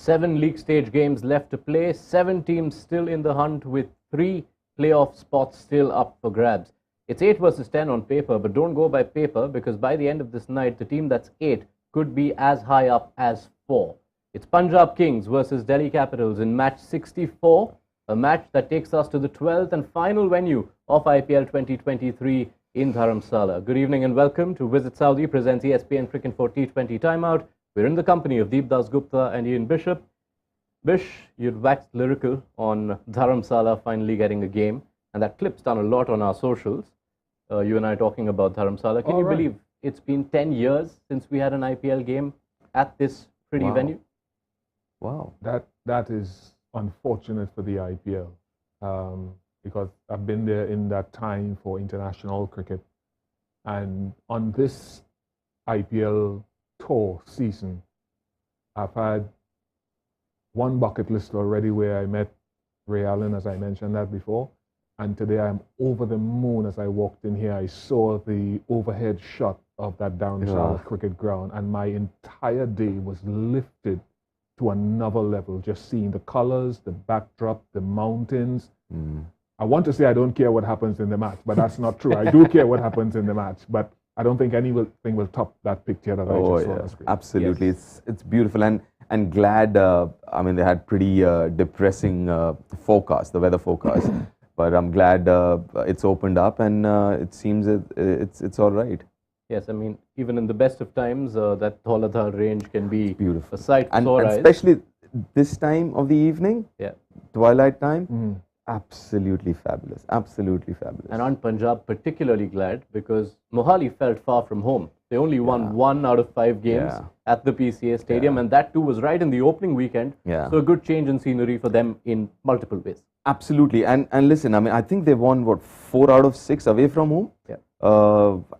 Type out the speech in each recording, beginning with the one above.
7 league stage games left to play, 7 teams still in the hunt with 3 playoff spots still up for grabs. It's 8 versus 10 on paper, but don't go by paper because by the end of this night, the team that's 8 could be as high up as 4. It's Punjab Kings versus Delhi Capitals in match 64, a match that takes us to the 12th and final venue of IPL 2023 in Dharamsala. Good evening and welcome to Visit Saudi presents ESPN Cricket for T20 Timeout. We're in the company of Deep Dasgupta and Ian Bishop. Bish, you'd waxed lyrical on Dharamsala finally getting a game, and that clip's done a lot on our socials. You and I talking about Dharamsala. Can you believe it's been 10 years since we had an IPL game at this pretty venue? Wow. That is unfortunate for the IPL because I've been there in that time for international cricket. And on this IPL tour season, I've had one bucket list already where I met Ray Allen, as I mentioned that before. And today I'm over the moon as I walked in here. I saw the overhead shot of that Dharamsala cricket ground, and my entire day was lifted to another level, just seeing the colors, the backdrop, the mountains. I want to say I don't care what happens in the match, but that's not true. I do care what happens in the match, but I don't think anything will top that picture that I just saw on the screen. Absolutely. Yes. It's beautiful and glad, I mean, they had pretty depressing forecast, the weather forecast. But I'm glad it's opened up and it seems it's all right. Yes, I mean, even in the best of times, that Dhauladhar range can be beautiful. A sight for sore eyes. And especially this time of the evening, twilight time, absolutely fabulous, absolutely fabulous. And aren't Punjab particularly glad because Mohali felt far from home. They only won 1 out of 5 games at the PCA Stadium, and that too was right in the opening weekend. So a good change in scenery for them in multiple ways. Absolutely, and listen, I mean, I think they won what 4 out of 6 away from home.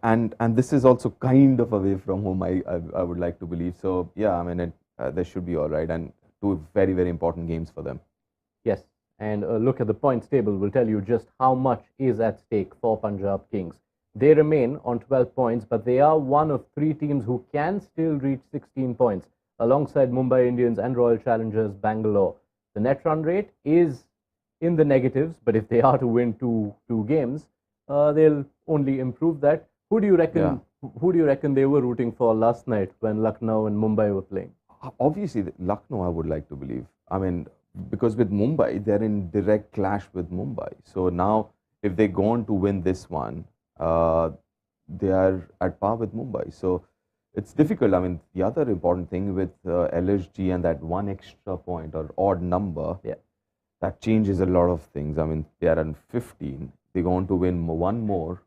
And this is also kind of away from home. I would like to believe. So yeah, I mean, they should be all right, and 2 very, very important games for them. Yes, and a look at the points table will tell you just how much is at stake for Punjab Kings. They remain on 12 points, but they are one of 3 teams who can still reach 16 points, alongside Mumbai Indians and Royal Challengers Bangalore. The net run rate is in the negatives, but if they are to win two games, they'll only improve that. Who do you reckon? Who do you reckon they were rooting for last night when Lucknow and Mumbai were playing? Obviously, Lucknow, I would like to believe. I mean, because with Mumbai, they're in direct clash with Mumbai. So now, if they go on to win this one, they are at par with Mumbai. So it's difficult. I mean, the other important thing with LSG and that 1 extra point or odd number, that changes a lot of things. I mean, they are on 15. They go on to win 1 more.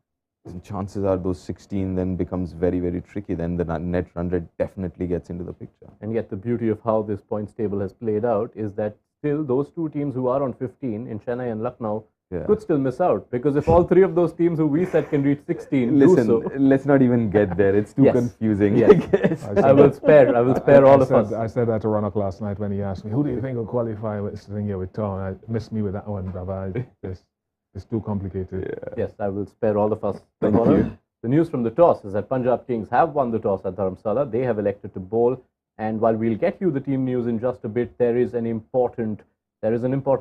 And chances are those 16 then becomes very, very tricky. Then the net run rate definitely gets into the picture. And yet the beauty of how this points table has played out is that still those 2 teams who are on 15 in Chennai and Lucknow could still miss out. Because if all 3 of those teams who we said can reach 16 Listen, do so. Let's not even get there. It's too confusing. I will spare all of us. I said that to Ronak last night when he asked me, who do you think will qualify sitting here with Tom? I missed me with that one, brother. It's too complicated. Yes, I will spare all of us. Thank you. The news from the toss is that Punjab Kings have won the toss at Dharamsala. They have elected to bowl. And while we'll get you the team news in just a bit, there is an important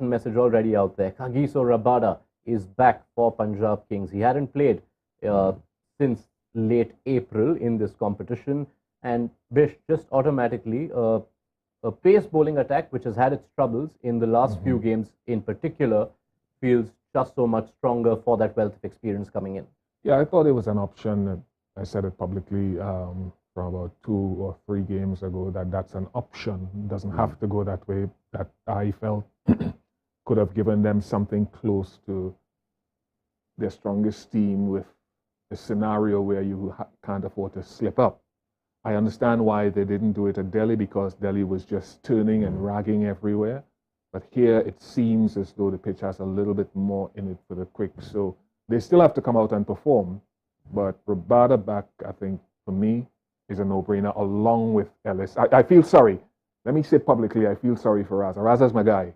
message already out there. Kagiso Rabada is back for Punjab Kings. He hadn't played since late April in this competition. And Bish, just automatically, a pace bowling attack, which has had its troubles in the last few games in particular, feels just so much stronger for that wealth of experience coming in. Yeah, I thought it was an option. I said it publicly from about 2 or 3 games ago that that's an option. It doesn't have to go that way. That I felt could have given them something close to their strongest team with a scenario where you can't afford to slip up. I understand why they didn't do it at Delhi, because Delhi was just turning and ragging everywhere. But here it seems as though the pitch has a little bit more in it for the quick. So they still have to come out and perform. But Rabada back, I think, for me, is a no-brainer along with Ellis. I feel sorry. Let me say publicly, I feel sorry for Raza. Raza's my guy.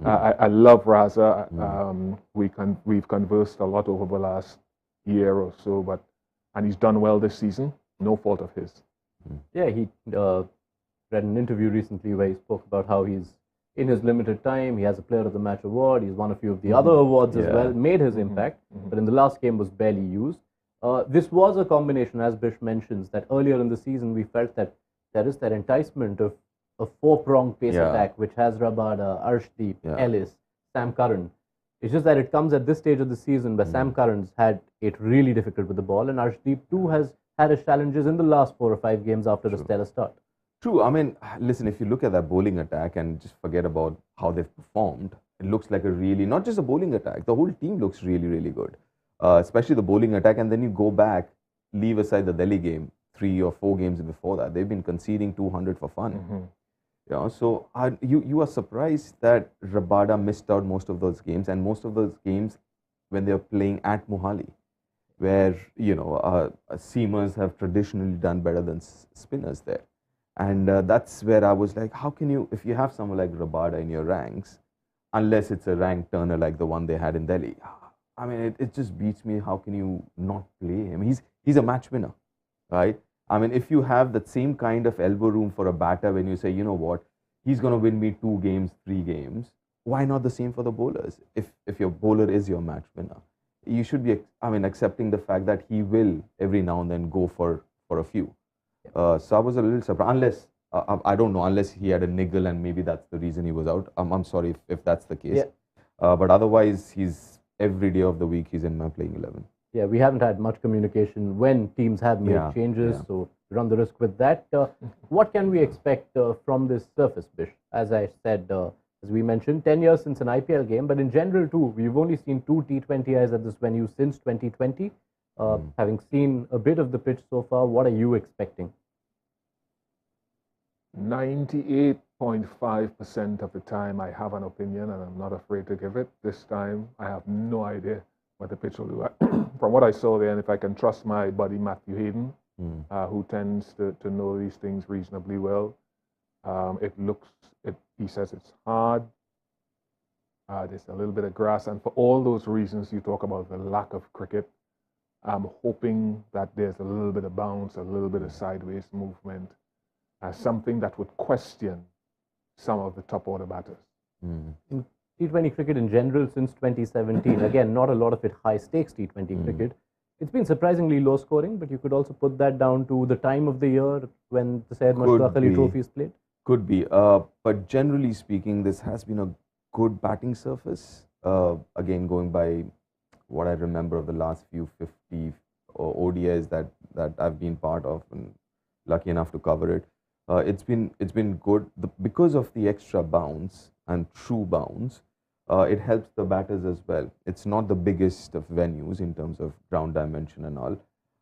I love Raza. We've conversed a lot over the last year or so, and he's done well this season. No fault of his. Yeah, read an interview recently where he spoke about how he's in his limited time, he has a Player of the Match award, he's won a few of the other awards as well, made his impact, but in the last game was barely used. This was a combination, as Bish mentions, that earlier in the season we felt that there is that enticement of a four-pronged pace attack which has Rabada, Arshdeep, Ellis, Sam Curran. It's just that it comes at this stage of the season where Sam Curran's had it really difficult with the ball, and Arshdeep too has had his challenges in the last 4 or 5 games after a stellar start. True. I mean, listen, if you look at that bowling attack and just forget about how they've performed, it looks like a really, not just a bowling attack, the whole team looks really, really good. Especially the bowling attack, and then you go back, leave aside the Delhi game, 3 or 4 games before that, they've been conceding 200 for fun. You know, so you are surprised that Rabada missed out most of those games, and most of those games when they're playing at Mohali, where, you know, seamers have traditionally done better than spinners there. And that's where I was like, how can you, if you have someone like Rabada in your ranks, unless it's a ranked turner like the one they had in Delhi, I mean, it just beats me. How can you not play him? He's a match winner, right? I mean, if you have that same kind of elbow room for a batter when you say, you know what, he's going to win me 2 games, 3 games, why not the same for the bowlers? If your bowler is your match winner, you should be, I mean, accepting the fact that he will every now and then go for a few. So I was a little surprised, unless, I don't know, unless he had a niggle and maybe that's the reason he was out. I'm sorry if that's the case. But otherwise, he's every day of the week, he's in my playing 11. Yeah, we haven't had much communication when teams have made changes, so we run the risk with that. What can we expect from this surface, Bish? As I said, as we mentioned, 10 years since an IPL game, but in general too, we've only seen 2 T20Is at this venue since 2020. Having seen a bit of the pitch so far, what are you expecting? 98.5% of the time I have an opinion and I'm not afraid to give it. This time I have no idea what the pitch will do. From what I saw there, and if I can trust my buddy Matthew Hayden, who tends to know these things reasonably well, he says it's hard. There's a little bit of grass, and for all those reasons you talk about the lack of cricket, I'm hoping that there's a little bit of bounce, a little bit of sideways movement, something that would question some of the top order batters. In T20 cricket in general since 2017, again, not a lot of it high stakes T20 cricket. It's been surprisingly low scoring, but you could also put that down to the time of the year when the Syed Mushtaq Ali Trophy is played. Could be, but generally speaking, this has been a good batting surface. Again, going by what I remember of the last few 50 ODIs that I've been part of and lucky enough to cover it. It's been good because of the extra bounce and true bounce. It helps the batters as well. It's not the biggest of venues in terms of ground dimension and all,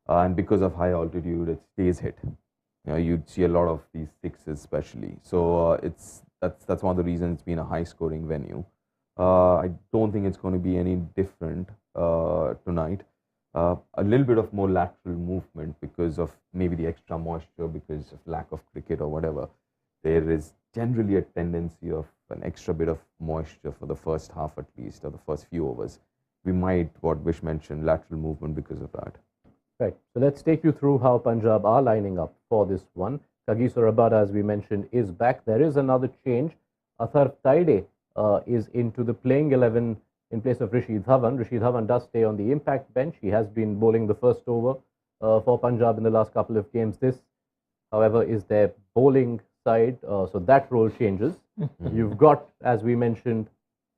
and because of high altitude, it stays hit. You know, you'd see a lot of these sixes, especially. So that's one of the reasons it's been a high-scoring venue. I don't think it's going to be any different tonight. A little bit of more lateral movement because of maybe the extra moisture, because of lack of cricket or whatever. There is generally a tendency of an extra bit of moisture for the first half at least, or the first few overs. We might, what Bish mentioned, lateral movement because of that. Right. So let's take you through how Punjab are lining up for this one. Kagiso Rabada, as we mentioned, is back. There is another change. Atharv Taide is into the playing 11 in place of Rashid Dhawan. Rashid Dhawan does stay on the impact bench. He has been bowling the first over for Punjab in the last couple of games. This, however, is their bowling side, so that role changes. You've got, as we mentioned,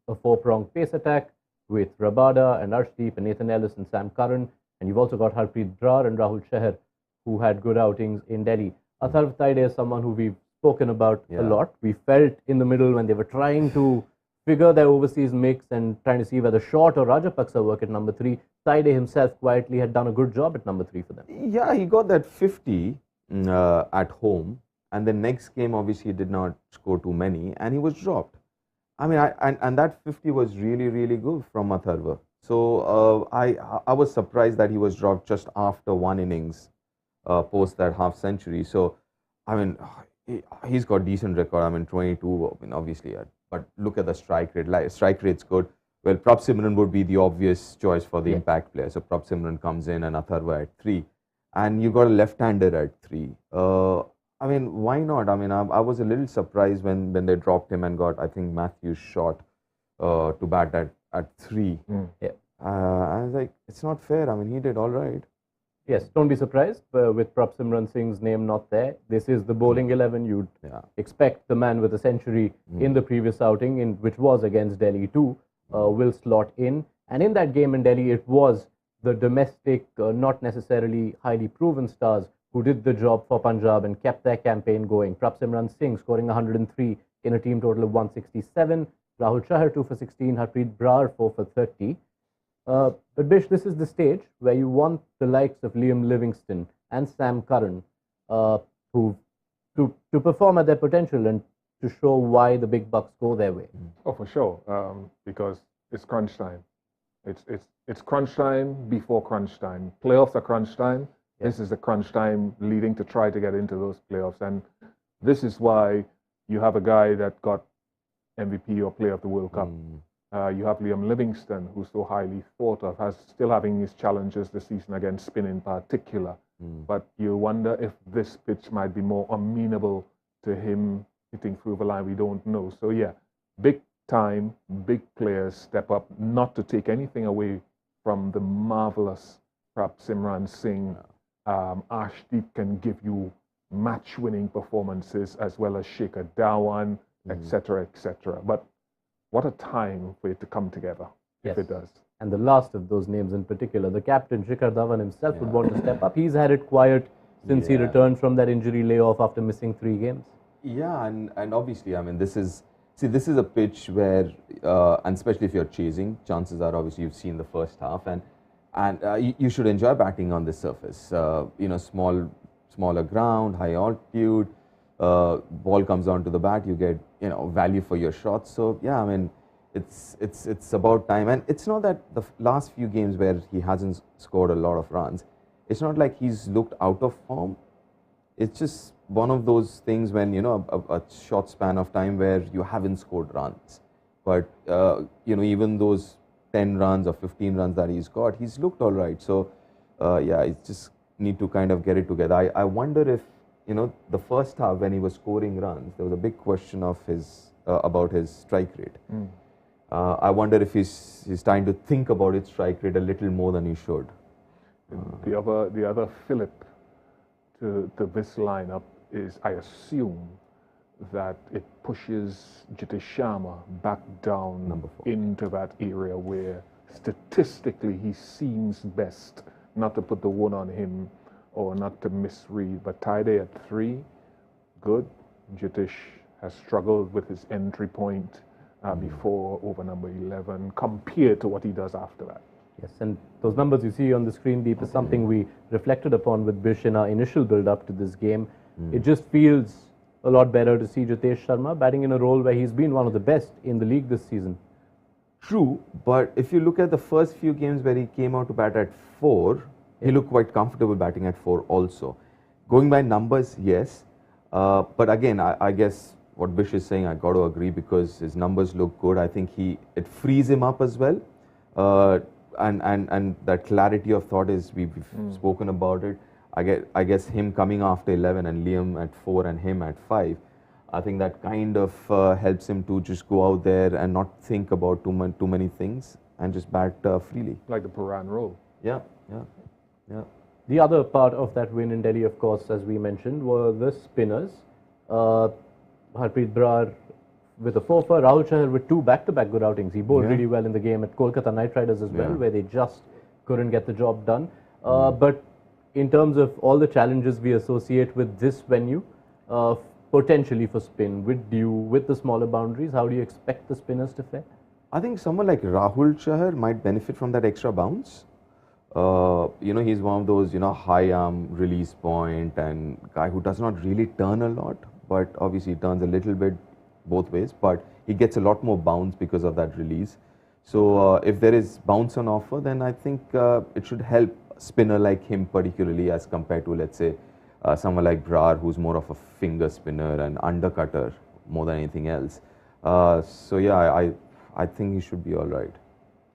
a 4-pronged pace attack with Rabada and Arshdeep and Nathan Ellis and Sam Curran, and you've also got Harpreet Brar and Rahul Chahar, who had good outings in Delhi. Atharv Taide is someone who we've spoken about a lot. We felt in the middle when they were trying to figure their overseas mix and trying to see whether Short or Rajapaksa work at number 3. Taide himself quietly had done a good job at number 3 for them. Yeah, he got that 50 at home, and the next game obviously he did not score too many, and he was dropped. I mean, and that 50 was really, really good from Atharva. So I was surprised that he was dropped just after one innings post that half century. So, I mean, he's got decent record. I mean, 22, I mean, obviously, but look at the strike rate. Strike rate's good. Well, Prab Simran would be the obvious choice for the impact player. So Prab Simran comes in and Atharva at 3. And you got a left-hander at 3. I mean, why not? I mean, I was a little surprised when they dropped him and got, I think, Matthews shot to bat at 3. Yeah. I was like, it's not fair. I mean, he did all right. Yes, don't be surprised with Prabh Simran Singh's name not there. This is the bowling 11. You'd expect the man with a century in the previous outing, which was against Delhi too, will slot in. And in that game in Delhi, it was the domestic, not necessarily highly proven stars who did the job for Punjab and kept their campaign going. Prabh Simran Singh scoring 103 in a team total of 167. Rahul Chahar 2 for 16. Harpreet Brar 4 for 30. But Bish, this is the stage where you want the likes of Liam Livingston and Sam Curran to perform at their potential and to show why the big bucks go their way. Oh, for sure, because it's crunch time. It's crunch time before crunch time. Playoffs are crunch time. This is the crunch time leading to try to get into those playoffs. And this is why you have a guy that got MVP or Player of the World Cup. You have Liam Livingston, who's so highly thought of, still having his challenges this season against spin in particular. But you wonder if this pitch might be more amenable to him hitting through the line. We don't know. So yeah, big time, big players step up, not to take anything away from the marvelous Prabh Simran Singh. Ashdeep can give you match-winning performances as well as Shekhar Dhawan, etc., etc. But what a time for it to come together, if it does. And the last of those names in particular, the captain, Shikhar Dhawan himself, would want to step up. He's had it quiet since he returned from that injury layoff after missing 3 games. Yeah, and obviously, I mean, this is a pitch where, and especially if you're chasing, chances are obviously you've seen the first half, and you should enjoy batting on this surface. Smaller ground, high altitude. Ball comes onto the bat, you get value for your shots. So yeah, I mean, it's about time. And it's not that the last few games where he hasn't scored a lot of runs, it's not like he's looked out of form. It's just one of those things when a short span of time where you haven't scored runs. But even those 10 runs or 15 runs that he's got, he's looked all right. So yeah, it's just need to kind of get it together. I wonder if the first half when he was scoring runs, there was a big question of about his strike rate. I wonder if he's trying to think about his strike rate a little more than he should. The other fillip to this lineup is, I assume, that it pushes Jitesh Sharma back down into that area where statistically he seems best, not to put the one on him or not to misread, but Taide at 3, good. Jitesh has struggled with his entry point before over number 11 compared to what he does after that. Yes, and those numbers you see on the screen, Deep, is something we reflected upon with Bish in our initial build-up to this game. It just feels a lot better to see Jitesh Sharma batting in a role where he's been one of the best in the league this season. True, but if you look at the first few games where he came out to bat at 4, he looked quite comfortable batting at 4 also. Going by numbers, yes. But again, I guess what Bish is saying, I got to agree because his numbers look good. I think it frees him up as well. And that clarity of thought is, we've spoken about it. I guess him coming after 11 and Liam at 4 and him at 5, I think that kind of helps him to just go out there and not think about too many things and just bat freely. Like the Puran role. Yeah. The other part of that win in Delhi, of course, as we mentioned, were the spinners. Harpreet Brar with a 4 for, Rahul Chahar with 2 back-to-back good outings. He bowled really well in the game at Kolkata Knight Riders as well, where they just couldn't get the job done. But in terms of all the challenges we associate with this venue, potentially for spin, with dew, with the smaller boundaries, how do you expect the spinners to fare? I think someone like Rahul Chahar might benefit from that extra bounce. He's one of those, high arm release point and guy who does not really turn a lot, but obviously turns a little bit both ways, but he gets a lot more bounce because of that release. So if there is bounce on offer, then I think it should help a spinner like him particularly as compared to, let's say, someone like Brar, who's more of a finger spinner and undercutter more than anything else. So yeah, I think he should be all right.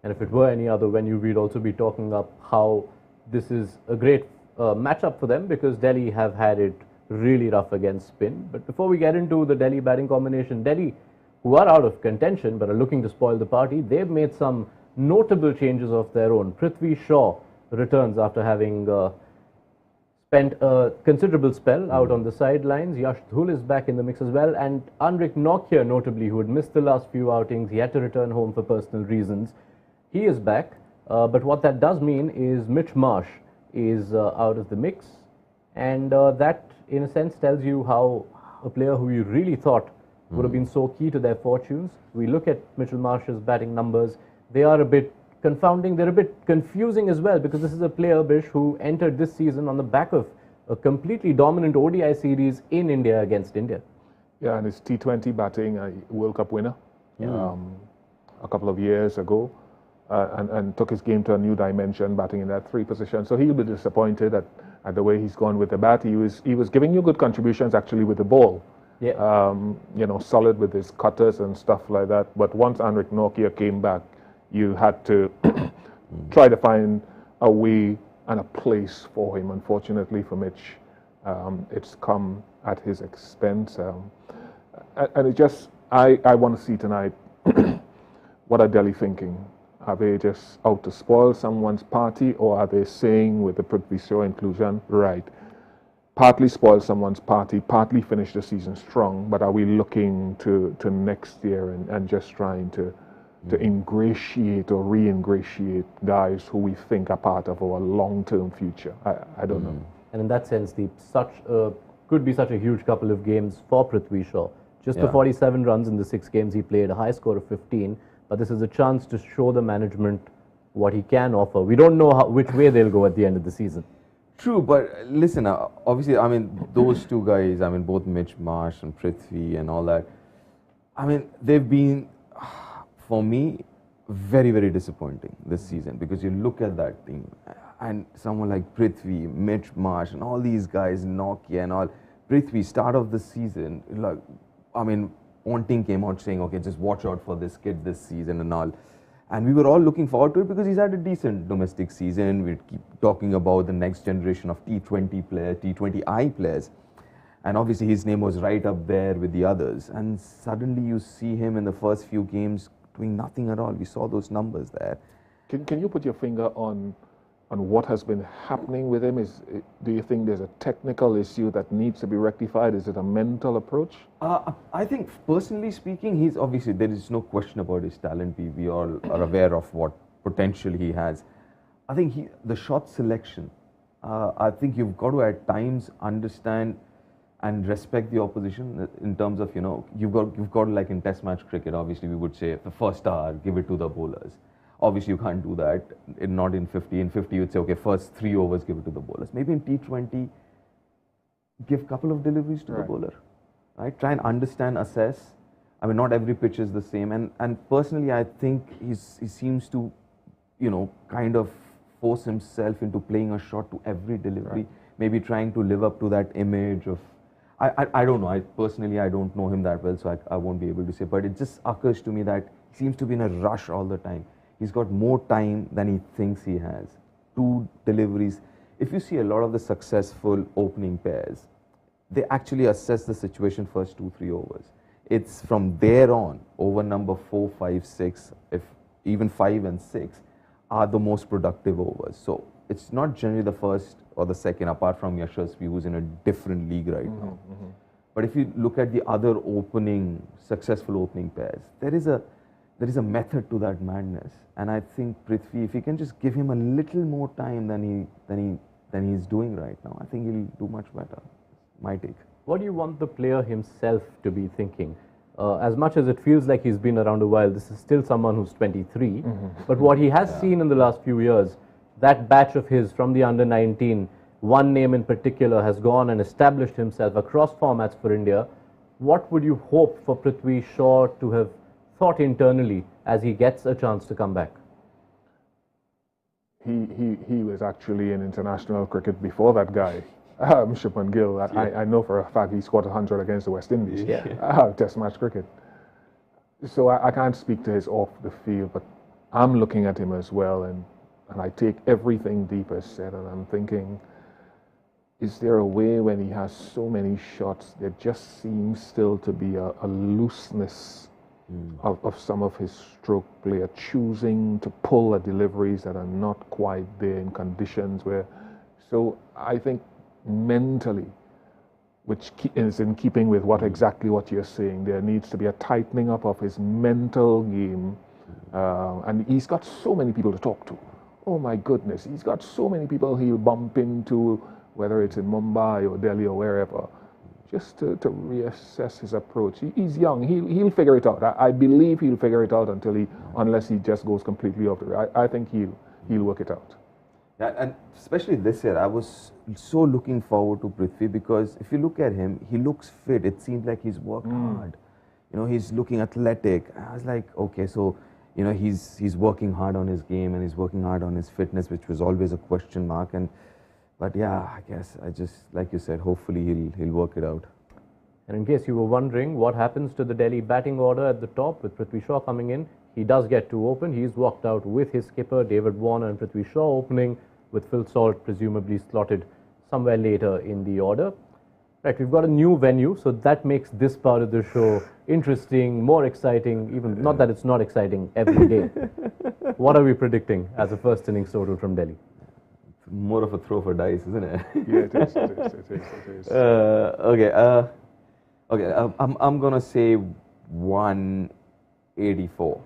And if it were any other venue, we'd also be talking up how this is a great matchup for them, because Delhi have had it really rough against spin. But before we get into the Delhi batting combination, Delhi, who are out of contention but are looking to spoil the party, they've made some notable changes of their own. Prithvi Shaw returns after having spent a considerable spell out on the sidelines. Yash Jha is back in the mix as well. And Anrik Nokia, notably, who had missed the last few outings, he had to return home for personal reasons. He is back. But what that does mean is Mitch Marsh is out of the mix. And that, in a sense, tells you how a player who you really thought would have been so key to their fortunes. We look at Mitchell Marsh's batting numbers. They are a bit confounding. They're a bit confusing as well, because this is a player, Bish, who entered this season on the back of a completely dominant ODI series in India against India. Yeah, and his T20 batting, a World Cup winner a couple of years ago, and took his game to a new dimension, batting in that 3 position. So he'll be disappointed at the way he's gone with the bat. He was giving you good contributions actually with the ball. Yeah. You know, solid with his cutters and stuff like that. But once Anrik Nokia came back, you had to try to find a way and a place for him. Unfortunately for Mitch, it's come at his expense. And it just, I want to see tonight, what are Delhi thinking? Are they just out to spoil someone's party, or are they saying with the Prithvi Shaw inclusion, right, partly spoil someone's party, partly finish the season strong, but are we looking to next year and just trying to ingratiate or re-ingratiate guys who we think are part of our long-term future? I don't know. And in that sense, could be such a huge couple of games for Prithvi Shaw. Just the 47 runs in the 6 games he played, a high score of 15. But this is a chance to show the management what he can offer. We don't know which way they'll go at the end of the season. True, but listen, obviously, I mean, those two guys, I mean, both Mitch Marsh and Prithvi and all that, I mean, they've been, for me, very, very disappointing this season, because you look at that team and someone like Prithvi, Mitch Marsh, and all these guys, Nokia and all. Prithvi, start of the season, like, I mean, Ponting came out saying, okay, just watch out for this kid this season and all. And we were all looking forward to it because he's had a decent domestic season. We'd keep talking about the next generation of T20 players, T20I players. And obviously his name was right up there with the others. And suddenly you see him in the first few games doing nothing at all. We saw those numbers there. Can you put your finger on what has been happening with him? Do you think there's a technical issue that needs to be rectified? Is it a mental approach? I think, personally speaking, he's obviously, there is no question about his talent. We all are aware of what potential he has. I think the shot selection, I think you've got to at times understand and respect the opposition in terms of, you know, you've got to, like in test match cricket, obviously we would say the first hour, give it to the bowlers. Obviously, you can't do that, not in 50. In 50, you'd say, okay, first 3 overs, give it to the bowlers. Maybe in T20, give a couple of deliveries to the bowler. Right? Try and understand, assess. I mean, not every pitch is the same. And personally, I think he seems to, you know, kind of force himself into playing a shot to every delivery. Right. Maybe trying to live up to that image of, I don't know. Personally, I don't know him that well, so I won't be able to say. But it just occurs to me that he seems to be in a rush all the time. He's got more time than he thinks he has. 2 deliveries. If you see a lot of the successful opening pairs, they actually assess the situation first 2-3 overs. It's from there on, over number 4, 5, 6, if even 5 and 6 are the most productive overs. So it's not generally the first or the second, apart from Yashasvi, who's in a different league right now. But if you look at the other successful opening pairs, there is a method to that madness. And I think Prithvi, if you can just give him a little more time than he's doing right now, I think he'll do much better. My take. What do you want the player himself to be thinking? As much as it feels like he's been around a while, this is still someone who's 23. But what he has seen in the last few years, that batch of his from the under-19, one name in particular has gone and established himself across formats for India. What would you hope for Prithvi Shaw to have thought internally as he gets a chance to come back? He was actually in international cricket before that guy, Bishop and Gill. I know for a fact he scored 100 against the West Indies. Test match cricket. So I can't speak to his off the field, but I'm looking at him as well, and I take everything Deep has said, and I'm thinking, is there a way when he has so many shots, there just seems still to be a looseness of some of his stroke play, choosing to pull at deliveries that are not quite there in conditions where, so I think mentally, which is in keeping with exactly what you're saying, there needs to be a tightening up of his mental game, and he's got so many people to talk to. Oh my goodness, he's got so many people he'll bump into, whether it's in Mumbai or Delhi or wherever, just to reassess his approach. He's young. He'll figure it out. I believe he'll figure it out unless he just goes completely off the rail. I think he'll work it out. Yeah, and especially this year, I was so looking forward to Prithvi because if you look at him, he looks fit. It seems like he's worked hard. You know, he's looking athletic. I was like, okay, so you know, he's working hard on his game and he's working hard on his fitness, which was always a question mark. But yeah, I guess I just, like you said, hopefully he'll work it out. And in case you were wondering what happens to the Delhi batting order at the top with Prithvi Shaw coming in, he does get to open. He's walked out with his skipper, David Warner, and Prithvi Shaw opening, with Phil Salt presumably slotted somewhere later in the order. Right, we've got a new venue, so that makes this part of the show interesting, more exciting, even not that it's not exciting every day. What are we predicting as a first innings total from Delhi? More of a throw for dice, isn't it? Yeah, it is. Okay. I'm gonna say 184.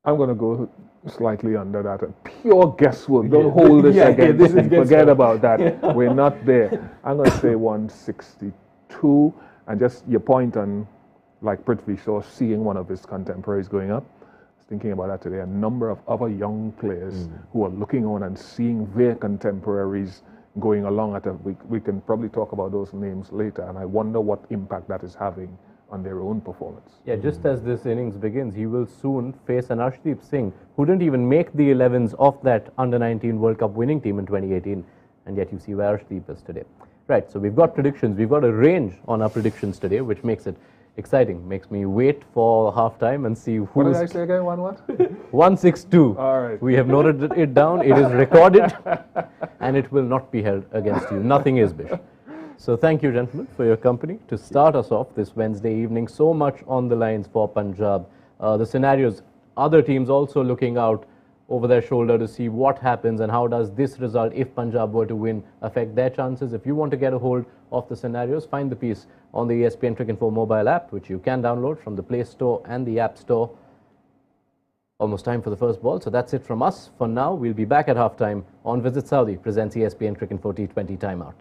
I'm going to go slightly under that. Pure guesswork. Don't hold this again. This is Forget about that. Yeah. We're not there. I'm going to say 162. And just your point on, like Prithvi Shaw, seeing one of his contemporaries going up. I was thinking about that today. A number of other young players who are looking on and seeing their contemporaries going along at we can probably talk about those names later. And I wonder what impact that is having on their own performance. Yeah, just as this innings begins, he will soon face an Arshdeep Singh, who didn't even make the 11s of that Under-19 World Cup winning team in 2018, and yet you see where Arshdeep is today. Right, so we've got predictions. We've got a range on our predictions today, which makes it exciting. Makes me wait for halftime and see who's... What did I say again? What? 162. All right. We have noted it down. It is recorded, and it will not be held against you. Nothing is, Bish. So thank you, gentlemen, for your company to start us off this Wednesday evening. So much on the lines for Punjab. The scenarios, other teams also looking out over their shoulder to see what happens and how does this result, if Punjab were to win, affect their chances. If you want to get a hold of the scenarios, find the piece on the ESPN Cricinfo mobile app, which you can download from the Play Store and the App Store. Almost time for the first ball, so that's it from us. For now, we'll be back at halftime on Visit Saudi presents ESPN Cricinfo T20 Timeout.